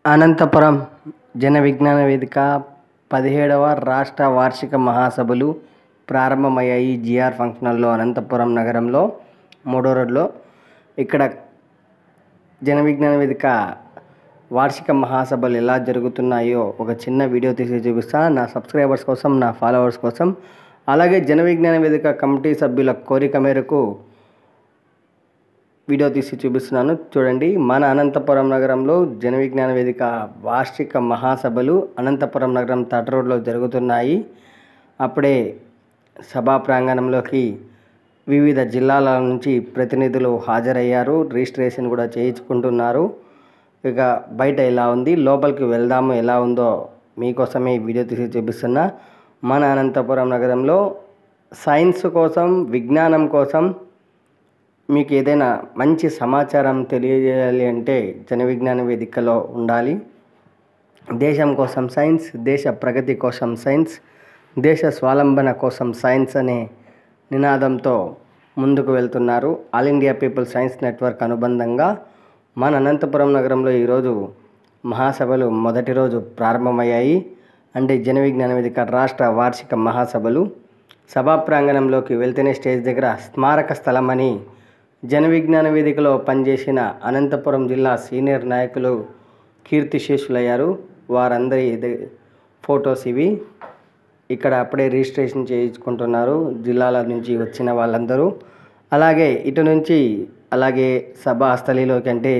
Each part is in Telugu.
అనంతపురం జన విజ్ఞాన వేదిక 17వ రాష్ట్ర వార్షిక మహాసభలు ప్రారంభమయ్యాయి. జిఆర్ ఫంక్షన్ హాల్లో అనంతపురం నగరంలో 3వ రోడ్లో. ఇక్కడ జన విజ్ఞాన వేదిక వార్షిక మహాసభలు ఎలా జరుగుతున్నాయో ఒక చిన్న వీడియో తీసి చూపిస్తాను, నా సబ్స్క్రైబర్స్ కోసం, నా ఫాలోవర్స్ కోసం. అలాగే జన విజ్ఞాన వేదిక కమిటీ సభ్యుల కోరిక మేరకు వీడియో తీసి చూపిస్తున్నాను, చూడండి. మన అనంతపురం నగరంలో జన విజ్ఞాన వేదిక వార్షిక మహాసభలు అనంతపురం నగరం థర్డ్ రోడ్లో జరుగుతున్నాయి. అప్పుడే సభా ప్రాంగణంలోకి వివిధ జిల్లాల నుంచి ప్రతినిధులు హాజరయ్యారు, రిజిస్ట్రేషన్ కూడా చేయించుకుంటున్నారు. ఇక బయట ఎలా ఉంది, లోపలికి వెళ్దాము ఎలా ఉందో మీకోసమే ఈ వీడియో తీసి చూపిస్తున్నా. మన అనంతపురం నగరంలో సైన్స్ కోసం, విజ్ఞానం కోసం మీకు ఏదైనా మంచి సమాచారం తెలియజేయాలి అంటే జన విజ్ఞాన వేదికలో ఉండాలి. దేశం కోసం సైన్స్, దేశ ప్రగతి కోసం సైన్స్, దేశ స్వావలంబన కోసం సైన్స్ అనే నినాదంతో ముందుకు వెళ్తున్నారు. All India people science network అనుబంధంగా మన అనంతపురం నగరంలో ఈరోజు మహాసభలు మొదటి రోజు ప్రారంభమయ్యాయి. అంటే జన విజ్ఞాన వేదిక రాష్ట్ర వార్షిక మహాసభలు. సభా ప్రాంగణంలోకి వెళ్తేనే స్టేజ్ దగ్గర స్మారక స్థలం అని జన విజ్ఞాన వేదికలో పనిచేసిన అనంతపురం జిల్లా సీనియర్ నాయకులు కీర్తిశేషులయ్యారు. వారందరి ఫొటోస్ ఇవి. ఇక్కడ అప్పుడే రిజిస్ట్రేషన్ చేయించుకుంటున్నారు జిల్లాల నుంచి వచ్చిన వాళ్ళందరూ. అలాగే ఇటు నుంచి అలాగే సభా స్థలిలోకి అంటే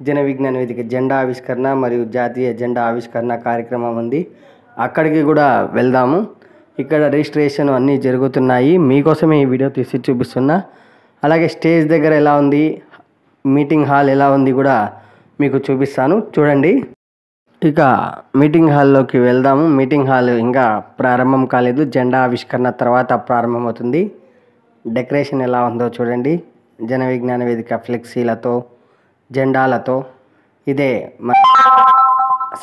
జన విజ్ఞాన వేదిక జెండా ఆవిష్కరణ మరియు జాతీయ జెండా ఆవిష్కరణ కార్యక్రమం ఉంది, అక్కడికి కూడా వెళ్దాము. ఇక్కడ రిజిస్ట్రేషన్ అన్నీ జరుగుతున్నాయి, మీకోసమే ఈ వీడియో తీసి చూపిస్తున్నా. అలాగే స్టేజ్ దగ్గర ఎలా ఉంది, మీటింగ్ హాల్ ఎలా ఉంది కూడా మీకు చూపిస్తాను, చూడండి. ఇక మీటింగ్ హాల్లోకి వెళ్దాము. మీటింగ్ హాల్ ఇంకా ప్రారంభం కాలేదు, జెండా ఆవిష్కరణ తర్వాత ప్రారంభమవుతుంది. డెకరేషన్ ఎలా ఉందో చూడండి. జన విజ్ఞాన వేదిక ఫ్లెక్సీలతో, జెండాలతో. ఇదే మన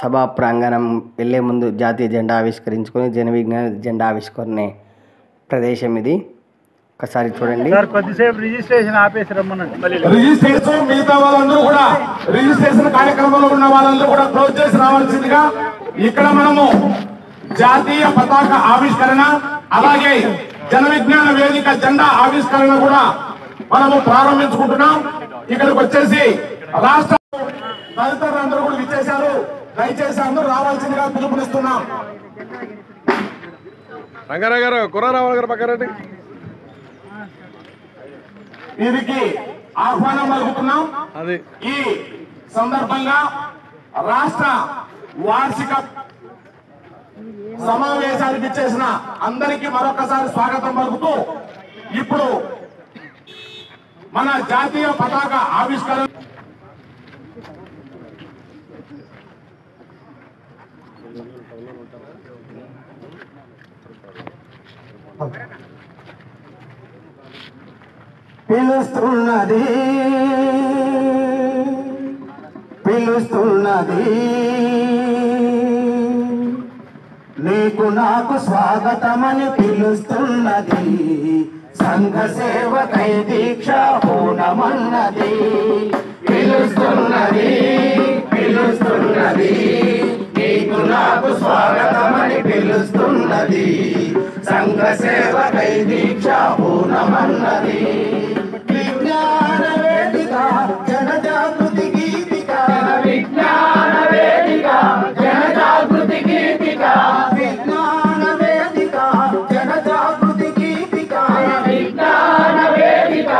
సభా ప్రాంగణం వెళ్ళే ముందు జాతీయ జెండా ఆవిష్కరించుకొని జన విజ్ఞాన జెండా ఆవిష్కరణే ప్రదేశం ఇది. ఒకసారి చూడండి. రిజిస్ట్రేషన్ మిగతా వాళ్ళందరూ కూడా రిజిస్ట్రేషన్ కార్యక్రమంలో ఉన్న వాళ్ళందరూ కూడా క్లోజ్ చేసి రావాల్సిందిగా. ఇక్కడ మనము జాతీయ పతాక ఆవిష్కరణ అలాగే జన విజ్ఞాన వేదిక జెండా ఆవిష్కరణ కూడా మనము ప్రారంభించుకుంటున్నాం. ఇక్కడికి వచ్చేసి రాష్ట్ర తదితరులందరూ కూడా ఇచ్చేశారు, దయచేసి అందరూ రావాల్సిందిగా పిలుపునిస్తున్నాం. రంగారావు గారు, కుర్రారావు గారు పక్కరండి. వీరికి ఆహ్వానం పలుకుతున్నాం. ఈ సందర్భంగా రాష్ట్ర వార్షిక సమావేశానికి ఇచ్చేసిన అందరికీ మరొకసారి స్వాగతం పలుకుతూ ఇప్పుడు మన జాతీయ పతాక ఆవిష్కరణ పిలుస్తున్నది పిలుస్తున్నది నీకు నాకు స్వాగతమని పిలుస్తున్నది. సంఘ సేవకై దీక్ష పూనమన్నది. పిలుస్తున్నది పిలుస్తున్నది నీకు నాకు స్వాగతమని పిలుస్తున్నది. సంఘ సేవకై దీక్ష పూనమన్నది. విజ్ఞాన వేదిక జన జాగృతి గీతిక, విజ్ఞాన వేదిక జన జాగృతి గీతిక, విజ్ఞాన వేదిక జన జాగృతి గీతిక, విజ్ఞాన వేదిక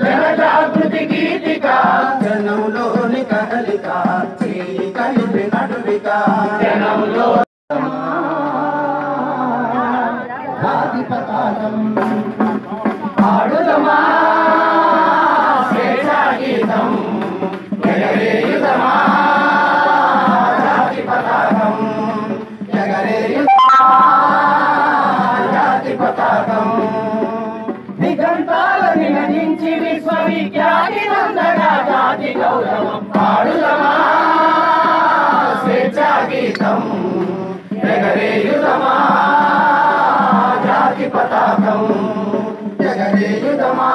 జన జాగృతి గీతిక. జనంలోని కదలిక చేయి కలిపి నడువిక, జనంలో జాతి పతాకం ఆడుదమా, స్వేచ్ఛా గీతం ఎగరేయుదమా, జాతి పతాకం ఎగరేయుదమా, జాతి పతాకం. దిగంతాలని నజించి విశ్వవిఖ్యాతి నందగా జాతి గౌరవం పాడుదమా, స్వేచ్ఛా గీతం ఎగరేయుదమా, జాతి పతాకం ఎగరేయుదమా,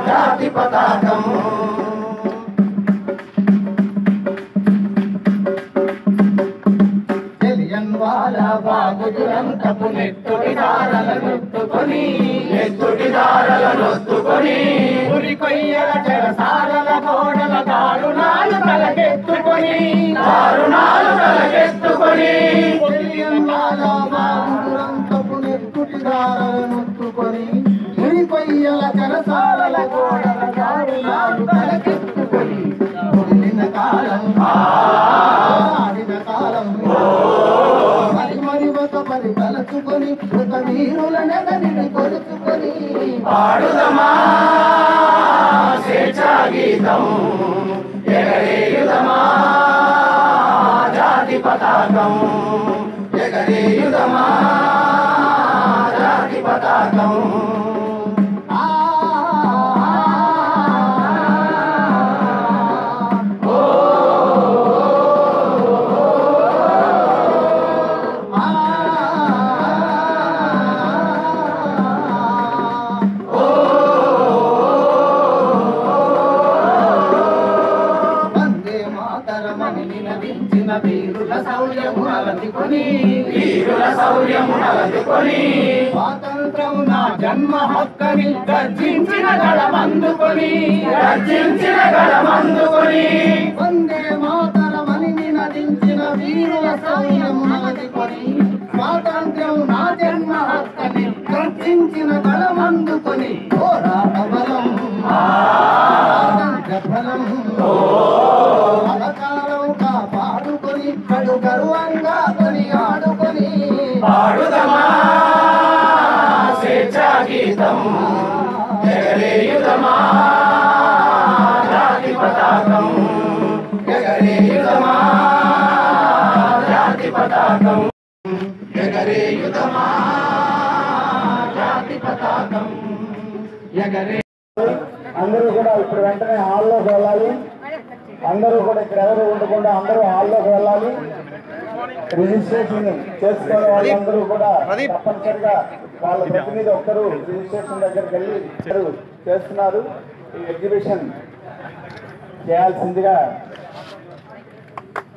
జాతి పతాకం. దంతపు నెత్తుటి దారలనొత్తుకొని ఉరి కొయ్యల చెరసాలల గోడల దారుణాలు తలకెత్తుకొని దంతపు నెత్తుటి దారలనొత్తుకొని ఉరి కొయ్యల చెరసాలల గోడల దారుణాలు తలకెత్తుకొని ఉరిన కాలం ఆడిన కాలం మరి ఒక పరి తలచుకొని ఒక వీరుల నగరిని కొలుచుకొని పాడుదమా స్వేచ్ఛా గీతం ఎగరేయుదమా జాతి పతాకం ఎగరేయుదమా జాతి పతాకం వీరుల శౌర్యమునలదుకొని స్వాతంత్రం నా జన్మ హక్కని గర్జించిన గళమందుకొని వందే మాతరమని నినదించిన వీరుల శౌర్యమునలదుకొని స్వాతంత్రం నా జన్మ హక్కని గర్జించిన గళమందుకొని పోరాట బలం ఫలం పాడుకొని కడు గర్వంగా కొని ఆడుకొని పాడుదమా స్వేచ్ఛా గీతం ఎగరేయుదమా జాతి పతాకం ఎగరేయుదమా జాతి పతాకం ఎగరేయుదమా జాతి పతాకం ఎగరే అందరూ కూడా ఇప్పుడు వెంటనే హాల్లోకి వెళ్ళాలి. అందరూ కూడా ఇక్కడ ఎవరు ఉండకుండా అందరూ హాల్లోకి వెళ్ళాలి. రిజిస్ట్రేషన్ చేసుకోవాలి. వాళ్ళందరూ కూడా తప్పనిసరిగా వాళ్ళ ప్రతినిధి ఒక్కరు రిజిస్ట్రేషన్ దగ్గరికి వెళ్ళి చేస్తున్నారు. ఈ ఎగ్జిబిషన్ చేయాల్సిందిగా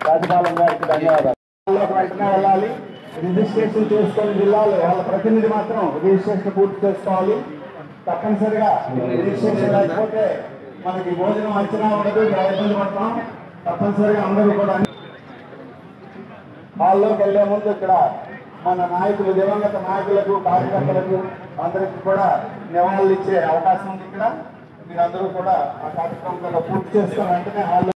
రాజపాలెం గారికి ధన్యవాదాలు. హాల్లోకి వెంటనే వెళ్ళాలి. రిజిస్ట్రేషన్ చేసుకుని జిల్లాలో వాళ్ళ ప్రతినిధి మాత్రం రిజిస్ట్రేషన్ పూర్తి చేసుకోవాలి. తప్పనిసరిగా రిజిస్ట్రేషన్ లేకపోతే మనకి భోజనం అంచనా ఉండదు, ఇబ్బంది పడతాం. తప్పనిసరిగా అందరూ కూడా హాల్లోకి వెళ్లే ముందు ఇక్కడ మన నాయకులు, దివంగత నాయకులకు, కార్యకర్తలకు అందరికీ కూడా నివాళులు ఇచ్చే అవకాశం ఉంది. ఇక్కడ మీరందరూ కూడా ఆ కార్యక్రమంలో పూర్తి చేసుకుని వెంటనే హాల్లో